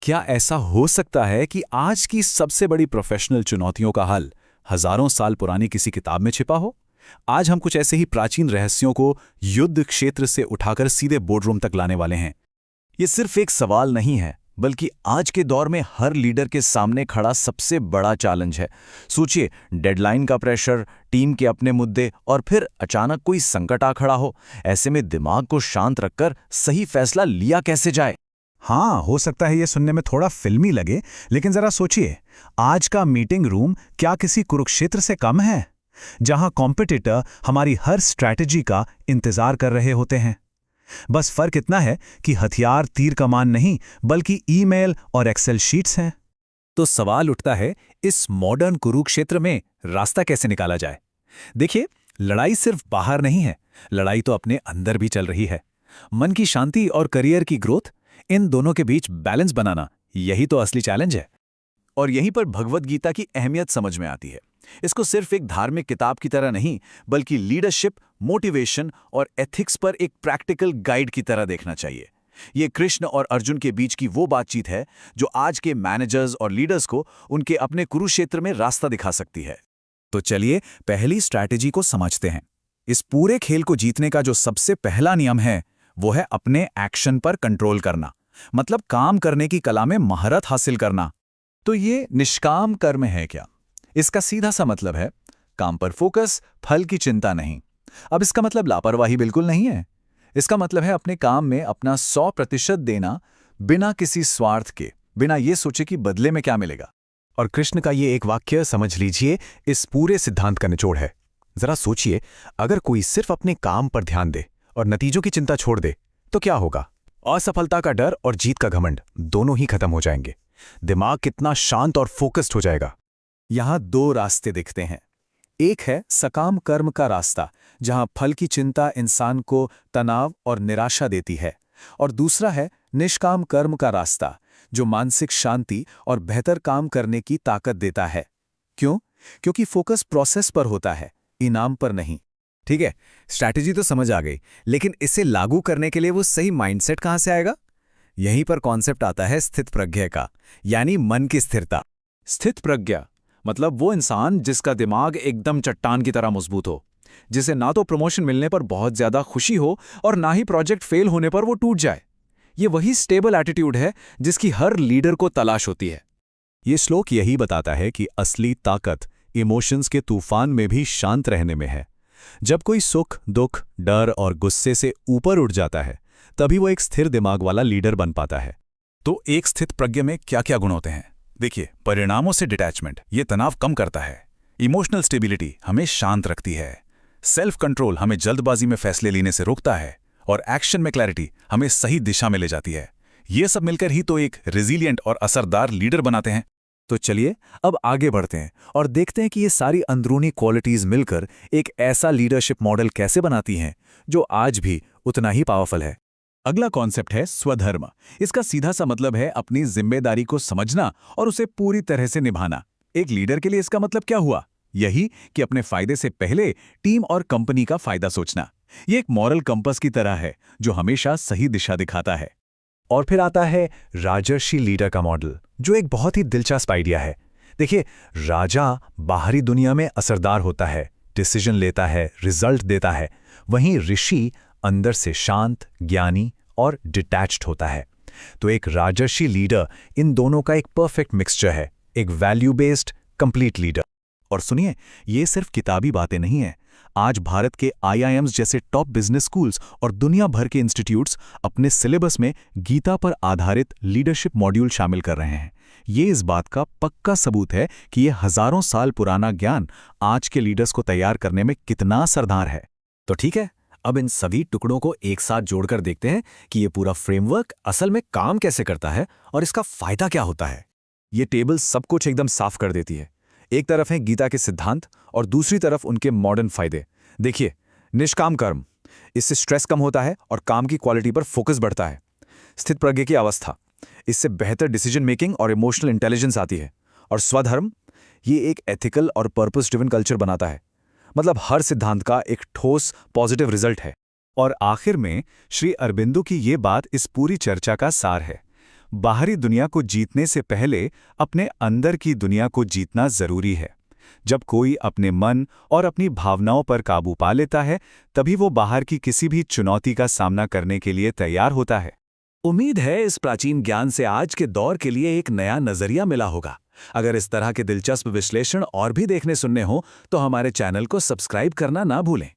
क्या ऐसा हो सकता है कि आज की सबसे बड़ी प्रोफेशनल चुनौतियों का हल हजारों साल पुरानी किसी किताब में छिपा हो? आज हम कुछ ऐसे ही प्राचीन रहस्यों को युद्ध क्षेत्र से उठाकर सीधे बोर्डरूम तक लाने वाले हैं। ये सिर्फ एक सवाल नहीं है, बल्कि आज के दौर में हर लीडर के सामने खड़ा सबसे बड़ा चैलेंज है। सोचिए, डेडलाइन का प्रेशर, टीम के अपने मुद्दे और फिर अचानक कोई संकट आ खड़ा हो। ऐसे में दिमाग को शांत रखकर सही फैसला लिया कैसे जाए? हाँ, हो सकता है ये सुनने में थोड़ा फिल्मी लगे, लेकिन जरा सोचिए, आज का मीटिंग रूम क्या किसी कुरुक्षेत्र से कम है, जहां कॉम्पिटिटर हमारी हर स्ट्रैटेजी का इंतजार कर रहे होते हैं? बस फर्क इतना है कि हथियार तीर कमान नहीं, बल्कि ईमेल और एक्सेल शीट्स हैं। तो सवाल उठता है, इस मॉडर्न कुरुक्षेत्र में रास्ता कैसे निकाला जाए? देखिए, लड़ाई सिर्फ बाहर नहीं है, लड़ाई तो अपने अंदर भी चल रही है। मन की शांति और करियर की ग्रोथ, इन दोनों के बीच बैलेंस बनाना, यही तो असली चैलेंज है। और यहीं पर भगवद गीता की अहमियत समझ में आती है। इसको सिर्फ एक धार्मिक किताब की तरह नहीं, बल्कि लीडरशिप, मोटिवेशन और एथिक्स पर एक प्रैक्टिकल गाइड की तरह देखना चाहिए। ये कृष्ण और अर्जुन के बीच की वो बातचीत है जो आज के मैनेजर्स और लीडर्स को उनके अपने कुरुक्षेत्र में रास्ता दिखा सकती है। तो चलिए पहली स्ट्रैटेजी को समझते हैं। इस पूरे खेल को जीतने का जो सबसे पहला नियम है, वो है अपने एक्शन पर कंट्रोल करना, मतलब काम करने की कला में महारत हासिल करना। तो ये निष्काम कर्म है क्या? इसका सीधा सा मतलब है काम पर फोकस, फल की चिंता नहीं। अब इसका मतलब लापरवाही बिल्कुल नहीं है। इसका मतलब है अपने काम में अपना 100% देना, बिना किसी स्वार्थ के, बिना ये सोचे कि बदले में क्या मिलेगा। और कृष्ण का ये एक वाक्य समझ लीजिए, इस पूरे सिद्धांत का निचोड़ है। जरा सोचिए, अगर कोई सिर्फ अपने काम पर ध्यान दे और नतीजों की चिंता छोड़ दे, तो क्या होगा? असफलता का डर और जीत का घमंड दोनों ही खत्म हो जाएंगे। दिमाग कितना शांत और फोकस्ड हो जाएगा। यहां दो रास्ते दिखते हैं। एक है सकाम कर्म का रास्ता, जहां फल की चिंता इंसान को तनाव और निराशा देती है, और दूसरा है निष्काम कर्म का रास्ता, जो मानसिक शांति और बेहतर काम करने की ताकत देता है। क्यों? क्योंकि फोकस प्रोसेस पर होता है, इनाम पर नहीं। ठीक है, स्ट्रैटेजी तो समझ आ गई, लेकिन इसे लागू करने के लिए वो सही माइंडसेट कहां से आएगा? यहीं पर कॉन्सेप्ट आता है स्थित प्रज्ञा का, यानी मन की स्थिरता। स्थित प्रज्ञा मतलब वो इंसान जिसका दिमाग एकदम चट्टान की तरह मजबूत हो, जिसे ना तो प्रमोशन मिलने पर बहुत ज्यादा खुशी हो और ना ही प्रोजेक्ट फेल होने पर वो टूट जाए। ये वही स्टेबल एटीट्यूड है जिसकी हर लीडर को तलाश होती है। ये श्लोक यही बताता है कि असली ताकत इमोशंस के तूफान में भी शांत रहने में है। जब कोई सुख, दुख, डर और गुस्से से ऊपर उठ जाता है, तभी वो एक स्थिर दिमाग वाला लीडर बन पाता है। तो एक स्थित प्रज्ञा में क्या क्या गुण होते हैं? देखिए, परिणामों से डिटैचमेंट, ये तनाव कम करता है। इमोशनल स्टेबिलिटी हमें शांत रखती है। सेल्फ कंट्रोल हमें जल्दबाजी में फैसले लेने से रोकता है। और एक्शन में क्लैरिटी हमें सही दिशा में ले जाती है। ये सब मिलकर ही तो एक रेजिलिएंट और असरदार लीडर बनाते हैं। तो चलिए अब आगे बढ़ते हैं और देखते हैं कि ये सारी अंदरूनी क्वालिटीज मिलकर एक ऐसा लीडरशिप मॉडल कैसे बनाती हैं जो आज भी उतना ही पावरफुल है। अगला कॉन्सेप्ट है स्वधर्म। इसका सीधा सा मतलब है अपनी जिम्मेदारी को समझना और उसे पूरी तरह से निभाना। एक लीडर के लिए इसका मतलब क्या हुआ? यही कि अपने फायदे से पहले टीम और कंपनी का फायदा सोचना। ये एक मॉरल कंपास की तरह है जो हमेशा सही दिशा दिखाता है। और फिर आता है राजर्षि लीडर का मॉडल, जो एक बहुत ही दिलचस्प आइडिया है। देखिए, राजा बाहरी दुनिया में असरदार होता है, डिसीजन लेता है, रिजल्ट देता है। वहीं ऋषि अंदर से शांत, ज्ञानी और डिटैच्ड होता है। तो एक राजर्षि लीडर इन दोनों का एक परफेक्ट मिक्सचर है, एक वैल्यू बेस्ड कंप्लीट लीडर। और सुनिए, ये सिर्फ किताबी बातें नहीं हैं। आज भारत के IIMs जैसे टॉप बिजनेस स्कूल्स और दुनिया भर के इंस्टीट्यूट्स अपने सिलेबस में गीता पर आधारित लीडरशिप मॉड्यूल शामिल कर रहे हैं। ये इस बात का पक्का सबूत है कि ये हजारों साल पुराना ज्ञान आज के लीडर्स को तैयार करने में कितना असरदार है। तो ठीक है, अब इन सभी टुकड़ों को एक साथ जोड़कर देखते हैं कि ये पूरा फ्रेमवर्क असल में काम कैसे करता है और इसका फायदा क्या होता है। ये टेबल सब कुछ एकदम साफ कर देती है। एक तरफ है गीता के सिद्धांत और दूसरी तरफ उनके मॉडर्न फायदे। देखिए, निष्काम कर्म, इससे स्ट्रेस कम होता है और काम की क्वालिटी पर फोकस बढ़ता है। स्थित प्रज्ञा की अवस्था, इससे बेहतर डिसीजन मेकिंग और इमोशनल इंटेलिजेंस आती है। और स्वधर्म, ये एक एथिकल और पर्पस ड्रिवन कल्चर बनाता है, मतलब हर सिद्धांत का एक ठोस पॉजिटिव रिजल्ट है। और आखिर में श्री अरबिंदो की ये बात इस पूरी चर्चा का सार है। बाहरी दुनिया को जीतने से पहले अपने अंदर की दुनिया को जीतना जरूरी है। जब कोई अपने मन और अपनी भावनाओं पर काबू पा लेता है, तभी वो बाहर की किसी भी चुनौती का सामना करने के लिए तैयार होता है। उम्मीद है इस प्राचीन ज्ञान से आज के दौर के लिए एक नया नजरिया मिला होगा। अगर इस तरह के दिलचस्प विश्लेषण और भी देखने सुनने हो तो हमारे चैनल को सब्सक्राइब करना ना भूलें।